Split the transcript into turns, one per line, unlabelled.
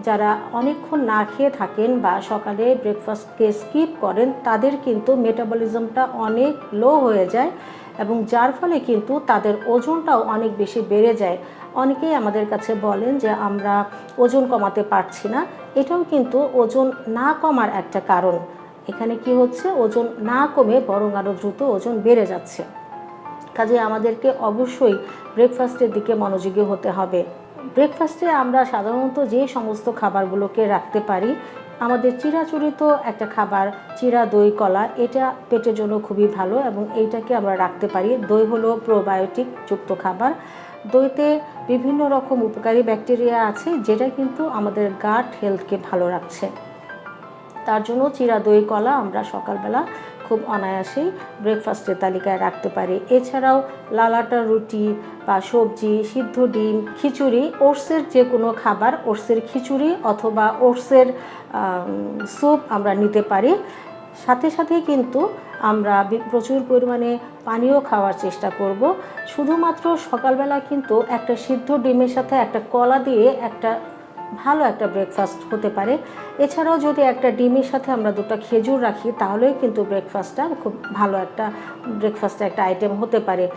যারা অনেকক্ষণ না খেয়ে থাকেন বা সকালে ব্রেকফাস্টকে স্কিপ করেন তাদের কিন্তু মেটাবলিজমটা অনেক লো হয়ে যায় এবং যার ফলে কিন্তু তাদের ওজনটাও অনেক বেশি বেড়ে যায়। অনেকেই আমাদের কাছে বলেন যে আমরা ওজন কমাতে পারছি না, এটাও কিন্তু ওজন না কমার একটা কারণ। এখানে কি হচ্ছে, ওজন না কমে বরং আরও দ্রুত ওজন বেড়ে যাচ্ছে। কাজে আমাদেরকে অবশ্যই ব্রেকফাস্টের দিকে মনোযোগী হতে হবে। ব্রেকফাস্টে আমরা সাধারণত যে সমস্ত খাবারগুলোকে রাখতে পারি, আমাদের চিরাচরিত একটা খাবার চিরা দই কলা, এটা পেটের জন্য খুবই ভালো এবং এইটাকে আমরা রাখতে পারি। দই হলো প্রোবায়োটিক যুক্ত খাবার। দইতে বিভিন্ন রকম উপকারী ব্যাকটেরিয়া আছে যেটা কিন্তু আমাদের গাট হেলথকে ভালো রাখছে। তার জন্য চিরা দই কলা আমরা সকালবেলা খুব অনায়াসেই ব্রেকফাস্টের তালিকায় রাখতে পারি। এছাড়াও লাল আটার রুটি বা সবজি, সিদ্ধ ডিম, খিচুড়ি, ওটসের যে কোনো খাবার, ওটসের খিচুড়ি অথবা ওটসের স্যুপ আমরা নিতে পারি। সাথে সাথে কিন্তু আমরা প্রচুর পরিমাণে পানীয় খাওয়ার চেষ্টা করব। শুধুমাত্র সকালবেলা কিন্তু একটা সিদ্ধ ডিমের সাথে একটা কলা দিয়ে একটা ভালো একটা ব্রেকফাস্ট হতে পারে। এছাড়াও যদি একটা ডিমের সাথে আমরা দুটো খেজুর রাখি তাহলেও কিন্তু ব্রেকফাস্টটা খুব ভালো একটা ব্রেকফাস্টের একটা আইটেম হতে পারে।